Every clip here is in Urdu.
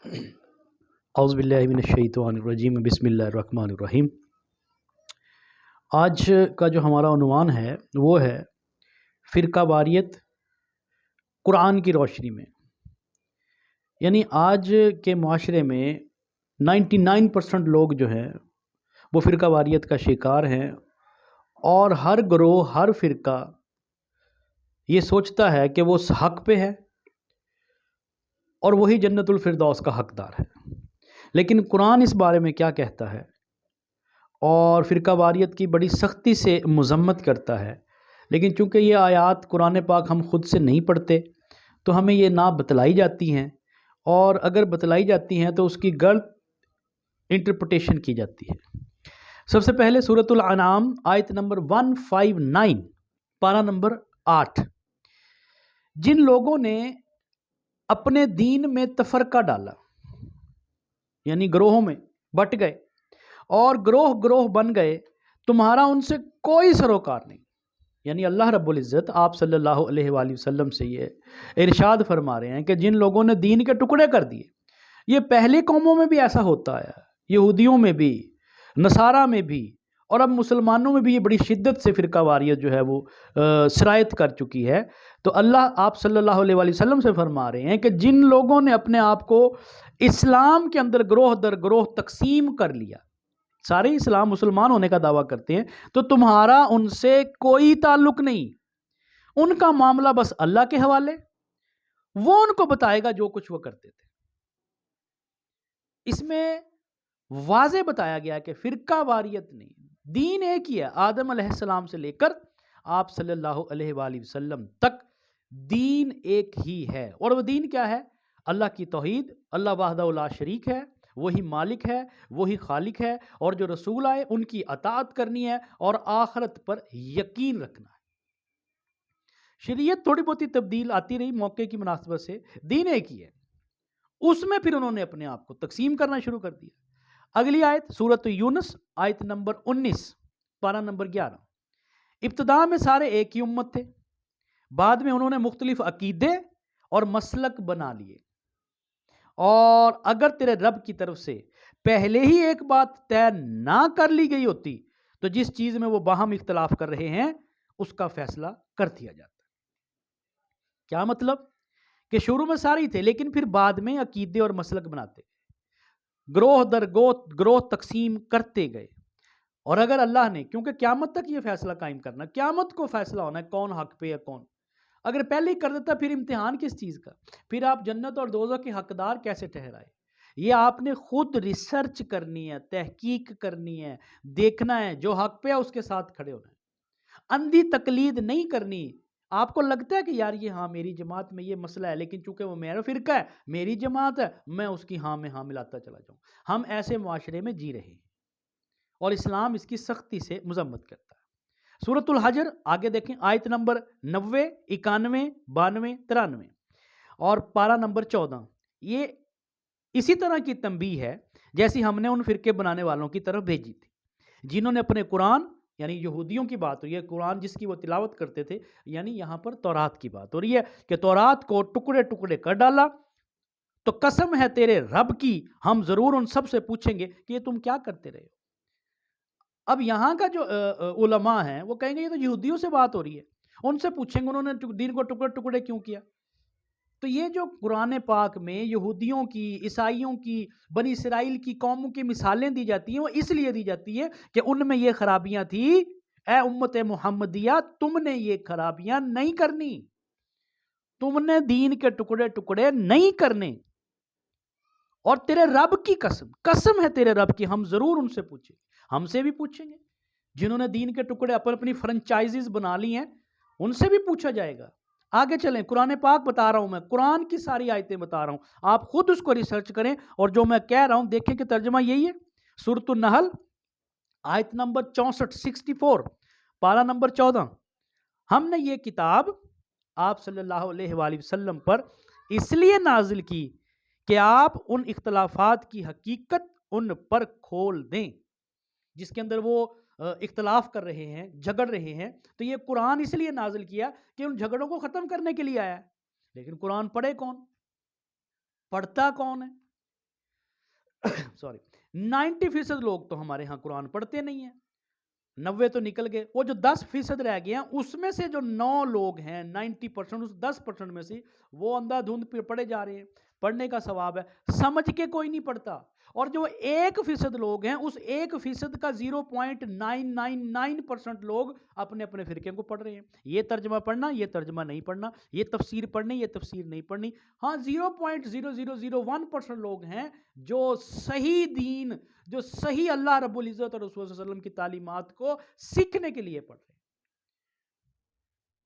اعوذ باللہ من الشیطان الرجیم بسم اللہ الرحمن الرحیم۔ آج کا جو ہمارا عنوان ہے وہ ہے فرقہ واریت قرآن کی روشنی میں۔ یعنی آج کے معاشرے میں 99% لوگ جو ہیں وہ فرقہ واریت کا شکار ہیں، اور ہر گروہ ہر فرقہ یہ سوچتا ہے کہ وہ حق پہ ہے اور وہی جنت الفردوس کا حقدار ہے۔ لیکن قرآن اس بارے میں کیا کہتا ہے، اور فرقہ واریت کی بڑی سختی سے مذمت کرتا ہے۔ لیکن چونکہ یہ آیات قرآن پاک ہم خود سے نہیں پڑھتے تو ہمیں یہ نہ بتلائی جاتی ہیں، اور اگر بتلائی جاتی ہیں تو اس کی غلط انٹرپریٹیشن کی جاتی ہے۔ سب سے پہلے سورۃ الانعام آیت نمبر 159، پارہ نمبر 8۔ جن لوگوں نے اپنے دین میں تفرقہ ڈالا، یعنی گروہوں میں بٹ گئے اور گروہ گروہ بن گئے، تمہارا ان سے کوئی سروکار نہیں۔ یعنی اللہ رب العزت آپ صلی اللہ علیہ وآلہ وسلم سے یہ ارشاد فرما رہے ہیں کہ جن لوگوں نے دین کے ٹکڑے کر دیے، یہ پہلی قوموں میں بھی ایسا ہوتا ہے، یہودیوں میں بھی، نصارہ میں بھی، اور اب مسلمانوں میں بھی یہ بڑی شدت سے فرقہ واریت جو ہے وہ سرایت کر چکی ہے۔ تو اللہ آپ صلی اللہ علیہ وآلہ وسلم سے فرما رہے ہیں کہ جن لوگوں نے اپنے آپ کو اسلام کے اندر گروہ در گروہ تقسیم کر لیا، سارے اسلام مسلمان ہونے کا دعویٰ کرتے ہیں، تو تمہارا ان سے کوئی تعلق نہیں، ان کا معاملہ بس اللہ کے حوالے، وہ ان کو بتائے گا جو کچھ وہ کرتے تھے۔ اس میں واضح بتایا گیا کہ فرقہ واریت نہیں، دین ایک ہی ہے، آدم علیہ السلام سے لے کر آپ صلی اللہ علیہ وآلہ وسلم تک دین ایک ہی ہے۔ اور وہ دین کیا ہے؟ اللہ کی توحید، اللہ وحدہ لا شریک ہے، وہی مالک ہے، وہی خالق ہے، اور جو رسول آئے ان کی اطاعت کرنی ہے اور آخرت پر یقین رکھنا ہے۔ شریعت تھوڑی بہت تبدیل آتی رہی موقع کی مناسبت سے، دین ایک ہی ہے۔ اس میں پھر انہوں نے اپنے آپ کو تقسیم کرنا شروع کر دیا۔ اگلی آیت سورۃ یونس آیت نمبر 19، پارہ نمبر 11۔ ابتدا میں سارے ایک ہی امت تھے، بعد میں انہوں نے مختلف عقیدے اور مسلک بنا لیے، اور اگر تیرے رب کی طرف سے پہلے ہی ایک بات طے نہ کر لی گئی ہوتی تو جس چیز میں وہ باہم اختلاف کر رہے ہیں اس کا فیصلہ کر دیا جاتا۔ کیا مطلب؟ کہ شروع میں سارے ہی تھے، لیکن پھر بعد میں عقیدے اور مسلک بناتے گئے، گروہ در گروہ تقسیم کرتے گئے۔ اور اگر اللہ نے، کیونکہ قیامت تک یہ فیصلہ قائم کرنا، قیامت کو فیصلہ ہونا ہے کون حق پہ ہے کون، اگر پہلے ہی کر دیتا پھر امتحان کس چیز کا؟ پھر آپ جنت اور دوزخ کے حقدار کیسے ٹھہرائے؟ یہ آپ نے خود ریسرچ کرنی ہے، تحقیق کرنی ہے، دیکھنا ہے، جو حق پہ ہے اس کے ساتھ کھڑے ہونا ہے، اندھی تقلید نہیں کرنی۔ آپ کو لگتا ہے کہ یار یہ ہاں میری جماعت میں یہ مسئلہ ہے، لیکن چونکہ وہ میرا فرقہ ہے، میری جماعت ہے، میں اس کی ہاں میں ہاں ملاتا چلا جاؤں۔ ہم ایسے معاشرے میں جی رہے ہیں، اور اسلام اس کی سختی سے مذمت کرتا ہے۔ سورۃ الحجر آگے دیکھیں، آیت نمبر 90، 91، 92، 93 اور پارہ نمبر 14۔ یہ اسی طرح کی تنبیہ ہے جیسی ہم نے ان فرقے بنانے والوں کی طرف بھیجی تھی جنہوں نے اپنے قرآن، یعنی یہودیوں کی بات ہو رہی ہے، قرآن جس کی وہ تلاوت کرتے تھے، یعنی یہاں پر تورات کی بات ہو رہی ہے کہ تورات کو ٹکڑے ٹکڑے کر ڈالا، تو قسم ہے تیرے رب کی، ہم ضرور ان سب سے پوچھیں گے کہ یہ تم کیا کرتے رہے ہو۔ اب یہاں کا جو علماء ہیں وہ کہیں گے یہ تو یہودیوں سے بات ہو رہی ہے، ان سے پوچھیں گے انہوں نے دین کو ٹکڑے ٹکڑے کیوں کیا۔ تو یہ جو قرآن پاک میں یہودیوں کی، عیسائیوں کی، بنی اسرائیل کی قوموں کی مثالیں دی جاتی ہیں، وہ اس لیے دی جاتی ہے کہ ان میں یہ خرابیاں تھیں۔ اے امت محمدیہ، تم نے یہ خرابیاں نہیں کرنی، تم نے دین کے ٹکڑے ٹکڑے نہیں کرنے، اور تیرے رب کی قسم، قسم ہے تیرے رب کی، ہم ضرور ان سے پوچھیں گے، ہم سے بھی پوچھیں گے، جنہوں نے دین کے ٹکڑے اپنی فرنچائزز بنا لی ہیں ان سے بھی پوچھا جائے گا۔ آگے چلیں، قرآن پاک بتا رہا ہوں، میں قرآن کی ساری آیتیں بتا رہا ہوں، آپ خود اس کو ریسرچ کریں، اور جو میں کہہ رہا ہوں دیکھیں کہ ترجمہ یہی ہے۔ سورۃ النحل آیت نمبر 64، 64، پارہ نمبر 14۔ ہم نے یہ کتاب آپ صلی اللہ علیہ وآلہ وسلم پر اس لیے نازل کی کہ آپ ان اختلافات کی حقیقت ان پر کھول دیں جس کے اندر وہ اختلاف کر رہے ہیں، جھگڑ رہے ہیں۔ تو یہ قرآن اس لیے نازل کیا کہ ان جھگڑوں کو ختم کرنے کے لیے آیا ہے۔ لیکن قرآن پڑھے کون؟ پڑھتا کون ہے؟ سوری 90% لوگ تو ہمارے ہاں قرآن پڑھتے نہیں ہیں، 90 تو نکل گئے، وہ جو 10% رہ گئے ہیں اس میں سے جو 9 لوگ ہیں 90%، اس 10% میں سے وہ اندھا دھند پڑھے جا رہے ہیں، پڑھنے کا ثواب ہے، سمجھ کے کوئی نہیں پڑھتا۔ اور جو 1% لوگ ہیں اس 1% کا 0.999% لوگ اپنے اپنے فرقے کو پڑھ رہے ہیں، یہ ترجمہ پڑھنا، یہ ترجمہ نہیں پڑھنا، یہ تفسیر پڑھنی، یہ تفسیر نہیں پڑھنی۔ ہاں 0.0001% لوگ ہیں جو صحیح دین، جو صحیح اللہ رب العزت اور رسول صلی اللہ علیہ وسلم کی تعلیمات کو سیکھنے کے لیے پڑھ رہے ہیں،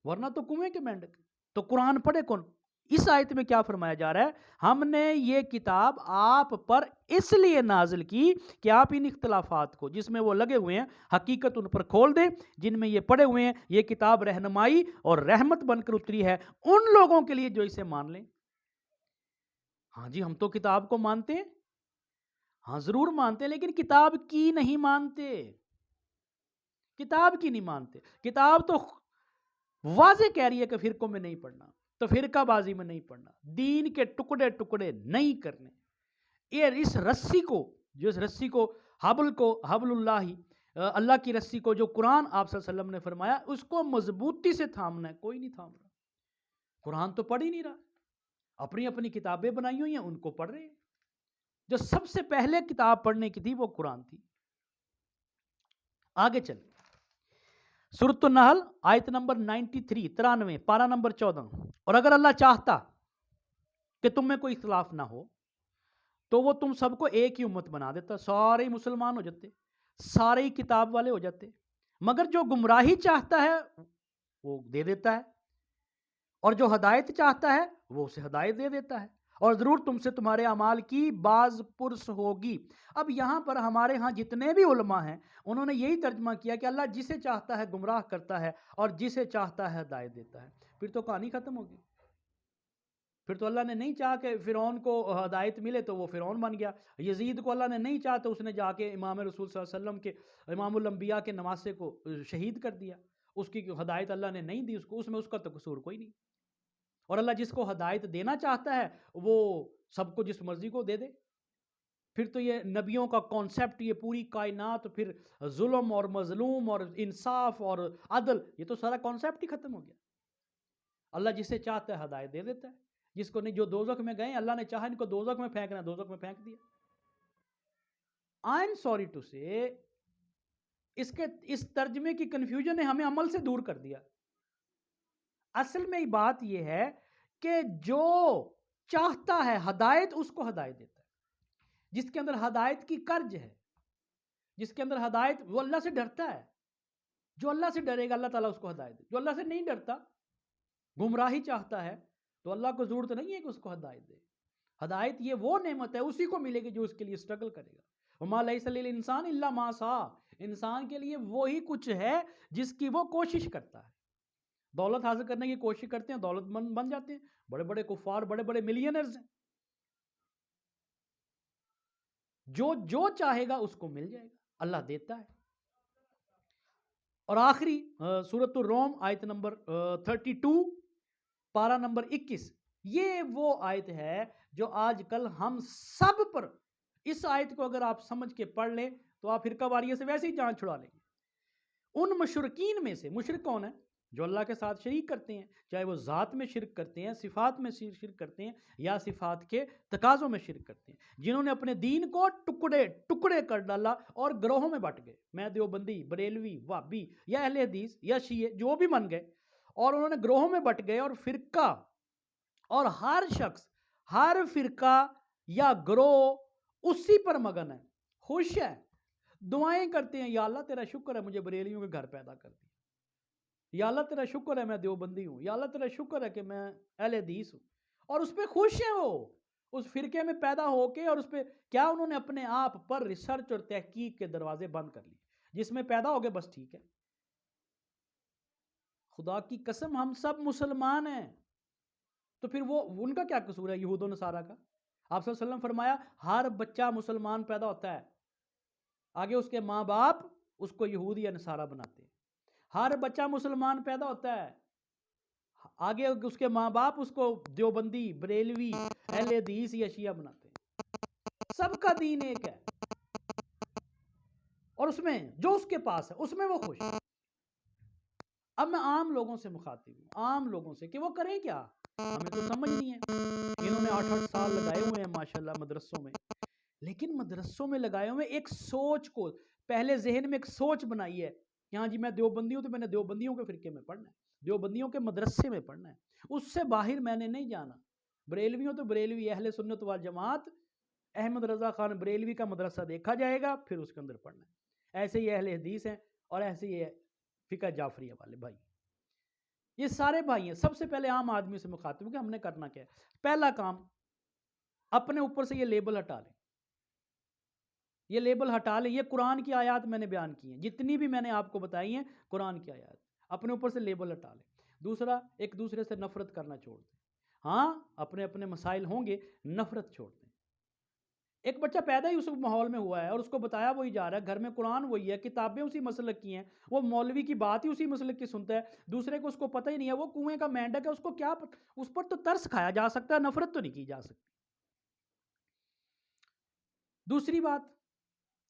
ورنہ تو کنویں کے مینڈک۔ تو قرآن پڑھے کون؟ اس آیت میں کیا فرمایا جا رہا ہے؟ ہم نے یہ کتاب آپ پر اس لیے نازل کی کہ آپ ان اختلافات کو جس میں وہ لگے ہوئے ہیں حقیقت ان پر کھول دیں، جن میں یہ پڑے ہوئے ہیں۔ یہ کتاب رہنمائی اور رحمت بن کر اتری ہے ان لوگوں کے لیے جو اسے مان لیں۔ ہاں جی، ہم تو کتاب کو مانتے ہیں، ہاں ضرور مانتے ہیں، لیکن کتاب کی نہیں مانتے، کتاب کی نہیں مانتے۔ کتاب تو واضح کہہ رہی ہے کہ فرقوں میں نہیں پڑھنا، تو فرقہ بازی میں نہیں پڑھنا، دین کے ٹکڑے ٹکڑے نہیں کرنے، یہ اس رسی کو، جو اس رسی کو حبل اللہ، اللہ کی رسی کو جو قرآن آپ صلی اللہ علیہ وسلم نے فرمایا، اس کو مضبوطی سے تھامنا ہے۔ کوئی نہیں تھام رہا، قرآن تو پڑھ ہی نہیں رہا، اپنی اپنی کتابیں بنائی ہوئی ہیں ان کو پڑھ رہے ہیں۔ جو سب سے پہلے کتاب پڑھنے کی تھی وہ قرآن تھی۔ آگے چلیں، سورۃ النحل آیت نمبر 93 پارہ نمبر 14۔ اور اگر اللہ چاہتا کہ تم میں کوئی اختلاف نہ ہو تو وہ تم سب کو ایک ہی امت بنا دیتا، سارے ہی مسلمان ہو جاتے، سارے ہی کتاب والے ہو جاتے، مگر جو گمراہی چاہتا ہے وہ دے دیتا ہے، اور جو ہدایت چاہتا ہے وہ اسے ہدایت دے دیتا ہے، اور ضرور تم سے تمہارے اعمال کی باز پرس ہوگی۔ اب یہاں پر ہمارے ہاں جتنے بھی علماء ہیں انہوں نے یہی ترجمہ کیا کہ اللہ جسے چاہتا ہے گمراہ کرتا ہے اور جسے چاہتا ہے ہدایت دیتا ہے۔ پھر تو کہانی ختم ہوگی، پھر تو اللہ نے نہیں چاہا کہ فرعون کو ہدایت ملے تو وہ فرعون بن گیا، یزید کو اللہ نے نہیں چاہا تو اس نے جا کے امام رسول صلی اللہ علیہ وسلم کے، امام الانبیاء کے نواسے کو شہید کر دیا، اس کی ہدایت اللہ نے نہیں دی اس کو، اس میں اس کا تو قصور کوئی نہیں۔ اور اللہ جس کو ہدایت دینا چاہتا ہے وہ سب کو جس مرضی کو دے دے۔ پھر تو یہ نبیوں کا کانسیپٹ، یہ پوری کائنات، پھر ظلم اور مظلوم اور انصاف اور عدل، یہ تو سارا کانسیپٹ ہی ختم ہو گیا۔ اللہ جسے چاہتا ہے ہدایت دے دیتا ہے، جس کو نہیں، جو دوزخ میں گئے اللہ نے چاہا ان کو دوزخ میں پھینکنا، دوزخ میں پھینک دیا۔ آئی ایم سوری ٹو سے، اس ترجمے کی کنفیوژن نے ہمیں عمل سے دور کر دیا۔ اصل میں بات یہ ہے کہ جو چاہتا ہے ہدایت اس کو ہدایت دیتا ہے، جس کے اندر ہدایت کی کرج ہے، جس کے اندر ہدایت، وہ اللہ سے ڈرتا ہے، جو اللہ سے ڈرے گا اللہ تعالیٰ اس کو ہدایت دے۔ جو اللہ سے نہیں ڈرتا، گمراہی چاہتا ہے، تو اللہ کو ضرورت نہیں ہے کہ اس کو ہدایت دے۔ ہدایت یہ وہ نعمت ہے، اسی کو ملے گی جو اس کے لیے اسٹرگل کرے گا۔ وَمَا لَيْسَ لِلْإِنسَانِ إِلَّا مَا سَعَىٰ، انسان کے لیے وہی کچھ ہے جس کی وہ کوشش کرتا ہے۔ دولت حاصل کرنے کی کوشش کرتے ہیں، دولت مند بن جاتے ہیں، بڑے بڑے کفار، بڑے بڑے ملینئرز ہیں۔ جو چاہے گا اس کو مل جائے گا، اللہ دیتا ہے۔ اور آخری سورۃ الروم آیت نمبر 32 پارہ نمبر 21، یہ وہ آیت ہے جو آج کل ہم سب پر، اس آیت کو اگر آپ سمجھ کے پڑھ لیں تو آپ فرقہ واریت سے ویسے ہی جان چھڑا لیں گے۔ ان مشرکین میں سے، مشرک کون ہے؟ جو اللہ کے ساتھ شریک کرتے ہیں، چاہے وہ ذات میں شرک کرتے ہیں، صفات میں شرک کرتے ہیں، یا صفات کے تقاضوں میں شرک کرتے ہیں، جنہوں نے اپنے دین کو ٹکڑے ٹکڑے کر ڈالا اور گروہوں میں بٹ گئے، میں دیوبندی، بریلوی، وہابی یا اہل حدیث یا شیعہ جو بھی بن گئے، اور انہوں نے گروہوں میں بٹ گئے، اور فرقہ، اور ہر شخص، ہر فرقہ یا گروہ اسی پر مگن ہے، خوش ہے، دعائیں کرتے ہیں، یا اللہ تیرا شکر ہے مجھے بریلیوں کے گھر پیدا کر دیا، یا اللہ تیرا شکر ہے میں دیوبندی ہوں، یا اللہ تیرا شکر ہے کہ میں اہل حدیث ہوں، اور اس پہ خوش ہیں وہ، اس فرقے میں پیدا ہو کے، اور اس پہ کیا انہوں نے اپنے آپ پر ریسرچ اور تحقیق کے دروازے بند کر لیے، جس میں پیدا ہو گئے بس ٹھیک ہے۔ خدا کی قسم ہم سب مسلمان ہیں، تو پھر وہ ان کا کیا قصور ہے یہود و نصارہ کا؟ آپ صلی اللہ علیہ وسلم فرمایا ہر بچہ مسلمان پیدا ہوتا ہے، آگے اس کے ماں باپ اس کو یہودی یا نصارہ بناتے ہیں۔ ہر بچہ مسلمان پیدا ہوتا ہے، آگے اس کے ماں باپ اس کو دیوبندی، بریلوی، اہل حدیث یا شیعہ بناتے ہیں۔ سب کا دین ایک ہے اور اس میں جو اس کے پاس ہے اس میں وہ خوش ہے. اب میں عام لوگوں سے مخاطب ہوں, عام لوگوں سے, کہ وہ کریں کیا, ہمیں تو سمجھ نہیں ہے. انہوں نے 8 سال لگائے ہوئے ہیں ماشاءاللہ مدرسوں میں, لیکن مدرسوں میں لگائے ہوئے ایک سوچ کو پہلے ذہن میں ایک سوچ بنائی ہے کہ ہاں جی میں دیوبندی ہوں تو میں نے دیوبندیوں کے فرقے میں پڑھنا ہے, دیوبندیوں کے مدرسے میں پڑھنا ہے, اس سے باہر میں نے نہیں جانا. بریلوی ہوں تو بریلوی اہل سنت والجماعت احمد رضا خان بریلوی کا مدرسہ دیکھا جائے گا, پھر اس کے اندر پڑھنا ہے. ایسے ہی اہل حدیث ہیں اور ایسے ہی فقہ جعفریہ والے بھائی, یہ سارے بھائی ہیں. سب سے پہلے عام آدمی سے مخاطب ہوں کہ ہم نے کرنا کیا ہے. پہلا کام, اپنے اوپر سے یہ لیبل ہٹا لیں, یہ لیبل ہٹا لیں. یہ قرآن کی آیات میں نے بیان کی ہیں, جتنی بھی میں نے آپ کو بتائی ہیں قرآن کی آیات, اپنے اوپر سے لیبل ہٹا لیں. دوسرا, ایک دوسرے سے نفرت کرنا چھوڑ دیں. ہاں اپنے اپنے مسائل ہوں گے, نفرت چھوڑ دیں. ایک بچہ پیدا ہی اس ماحول میں ہوا ہے اور اس کو بتایا وہی جا رہا ہے, گھر میں قرآن وہی ہے, کتابیں اسی مسلک کی ہیں, وہ مولوی کی بات ہی اسی مسلک کی سنتا ہے, دوسرے کو اس کو پتہ ہی نہیں ہے, وہ کنویں کا مینڈک ہے, اس کو کیا اس پر تو ترس کھایا جا سکتا ہے, نفرت تو نہیں کی جا سکتی. دوسری بات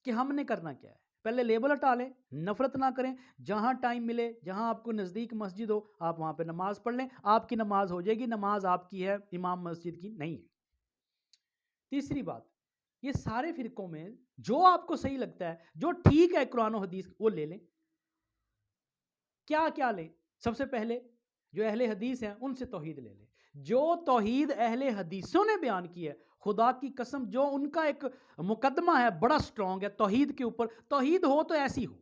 کہ ہم نے کرنا کیا ہے, پہلے لیبل ہٹا لیں, نفرت نہ کریں. جہاں ٹائم ملے, جہاں آپ کو نزدیک مسجد ہو, آپ وہاں پہ نماز پڑھ لیں, آپ کی نماز ہو جائے گی. نماز آپ کی ہے, امام مسجد کی نہیں ہے. تیسری بات, یہ سارے فرقوں میں جو آپ کو صحیح لگتا ہے, جو ٹھیک ہے قرآن و حدیث, وہ لے لیں. کیا کیا لیں؟ سب سے پہلے جو اہل حدیث ہیں ان سے توحید لے لیں. جو توحید اہل حدیثوں نے بیان کی ہے, خدا کی قسم جو ان کا ایک مقدمہ ہے بڑا سٹرونگ ہے توحید کے اوپر. توحید ہو تو ایسی ہو,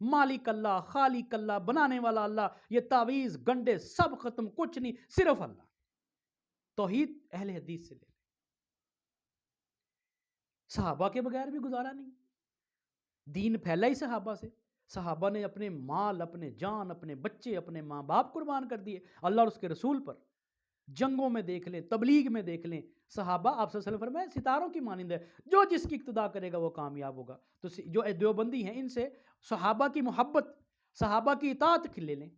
مالک اللہ, خالق اللہ, بنانے والا اللہ, یہ تعویذ گنڈے سب ختم, کچھ نہیں, صرف اللہ. توحید اہل حدیث سے لے لیں. صحابہ کے بغیر بھی گزارا نہیں, دین پھیلا ہی صحابہ سے. صحابہ نے اپنے مال, اپنے جان, اپنے بچے, اپنے ماں باپ قربان کر دیے اللہ اور اس کے رسول پر. جنگوں میں دیکھ لیں, تبلیغ میں دیکھ لیں, صحابہ آپ صلی اللہ علیہ وسلم فرمائے ستاروں کی مانند ہے, جو جس کی اقتدا کرے گا وہ کامیاب ہوگا. تو جو دیوبندی ہیں ان سے صحابہ کی محبت, صحابہ کی اطاعت لے لیں,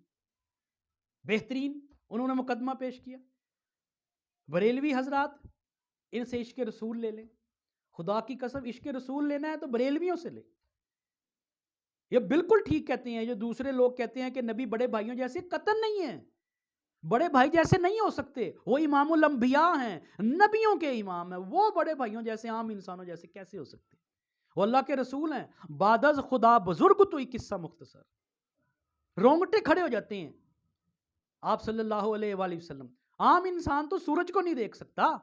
بہترین انہوں نے مقدمہ پیش کیا. بریلوی حضرات, ان سے عشق رسول لے لیں. خدا کی قسم عشق رسول لینا ہے تو بریلویوں سے لیں. یہ بالکل ٹھیک کہتے ہیں جو دوسرے لوگ کہتے ہیں کہ نبی بڑے بھائیوں جیسے, قطعاً نہیں ہیں, بڑے بھائی جیسے نہیں ہو سکتے. وہ امام الانبیاء ہیں, نبیوں کے امام ہیں, وہ بڑے بھائیوں جیسے, عام انسانوں جیسے کیسے ہو سکتے؟ وہ اللہ کے رسول ہیں, بعد از خدا بزرگ تو ہی قصہ مختصر, رونگٹے کھڑے ہو جاتے ہیں آپ صلی اللہ علیہ وآلہ وسلم. عام انسان تو سورج کو نہیں دیکھ سکتا.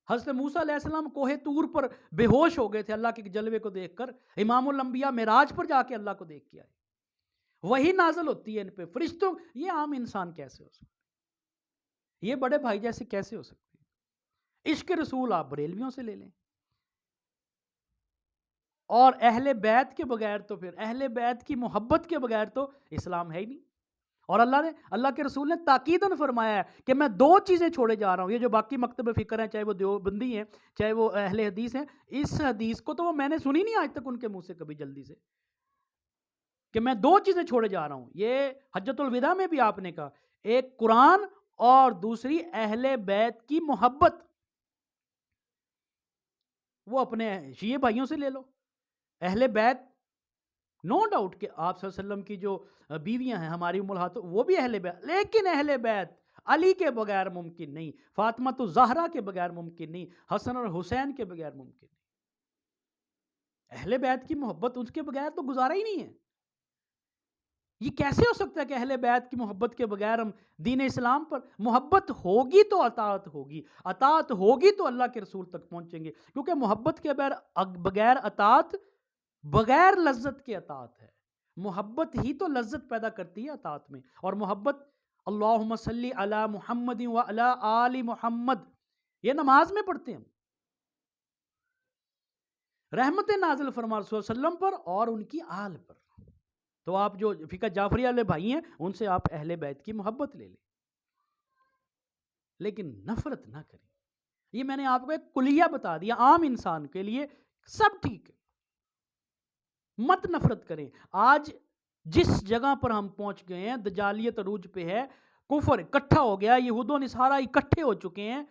حضرت موسیٰ علیہ السلام کوہ طور پر بے ہوش ہو گئے تھے اللہ کے جلوے کو دیکھ کر. امام الانبیاء معراج پر جا کے اللہ کو دیکھ کے آئے, وہی نازل ہوتی ہے ان پہ, فرشتوں. یہ عام انسان کیسے ہو سکتے, یہ بڑے بھائی جیسے کیسے ہو سکتے ہیں؟ عشق رسول آپ بریلویوں سے لے لیں. اور اہل بیت کے بغیر تو, پھر اہل بیت کی محبت کے بغیر تو اسلام ہے ہی نہیں. اور اللہ کے رسول نے تاکیداً فرمایا ہے کہ میں 2 چیزیں چھوڑے جا رہا ہوں. یہ جو باقی مکتب فکر ہیں, چاہے وہ دیوبندی ہیں, چاہے وہ اہل حدیث ہیں, اس حدیث کو تو وہ میں نے سنی نہیں آج تک ان کے منہ سے کبھی جلدی سے, کہ میں 2 چیزیں چھوڑے جا رہا ہوں. یہ حجۃ الوداع میں بھی آپ نے کہا, ایک قرآن اور دوسری اہل بیت کی محبت. وہ اپنے شیعہ بھائیوں سے لے لو. اہل بیت نو ڈاؤٹ کہ آپ صلی اللہ علیہ وسلم کی جو بیویاں ہیں ہماری ام الہات, وہ بھی اہل بیت, لیکن اہل بیت علی کے بغیر ممکن نہیں, فاطمہ الزہرا کے بغیر ممکن نہیں, حسن اور حسین کے بغیر ممکن نہیں. اہل بیت کی محبت اس کے بغیر تو گزارا ہی نہیں ہے. یہ کیسے ہو سکتا ہے کہ اہل بیت کی محبت کے بغیر ہم دین اسلام پر, محبت ہوگی تو اطاعت ہوگی, اطاعت ہوگی تو اللہ کے رسول تک پہنچیں گے. کیونکہ محبت کے بغیر اطاعت بغیر لذت کے اطاعت ہے. محبت ہی تو لذت پیدا کرتی ہے اطاعت میں. اور محبت اللہم صلی علی محمد و علی آل محمد, یہ نماز میں پڑھتے ہیں. رحمت نازل فرما رسول صلی اللہ علیہ وسلم پر اور ان کی آل پر. تو آپ جو فقہ جعفریہ والے بھائی ہیں ان سے آپ اہل بیت کی محبت لے لیں, لیکن نفرت نہ کریں. یہ میں نے آپ کو ایک کلیہ بتا دیا, عام انسان کے لیے سب ٹھیک ہے, مت نفرت کریں. آج جس جگہ پر ہم پہنچ گئے ہیں, دجالیت عروج پہ ہے, کفر اکٹھا ہو گیا, یہود و نصارہ اکٹھے ہو چکے ہیں,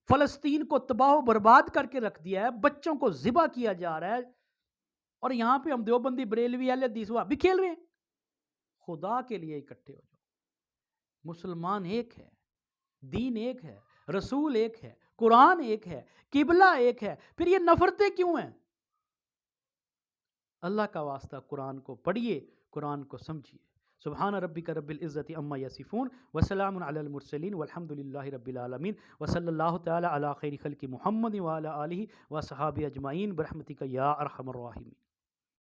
فلسطین کو تباہ و برباد کر کے رکھ دیا ہے، بچوں کو ذبح کیا جا رہا ہے، اور یہاں پہ ہم دیوبندی بریلوی اہل حدیث بھی کھیل رہے ہیں۔ خدا کے لیے اکٹھے ہو جاؤ، مسلمان ایک ہے، دین ایک ہے، رسول ایک ہے، قرآن ایک ہے، قبلہ ایک ہے، پھر یہ نفرتیں کیوں ہیں؟ اللہ کا واسطہ قرآن کو پڑھیے، قرآن کو سمجھیے۔ سبحان ربک رب العزت عما یصفون وسلام علی المرسلین والحمد للہ رب العالمین وصلی اللہ تعالی علی خیر خلق محمد وعلی آلہ وصحابہ اجمعین برحمتک یا ارحم الراحمین۔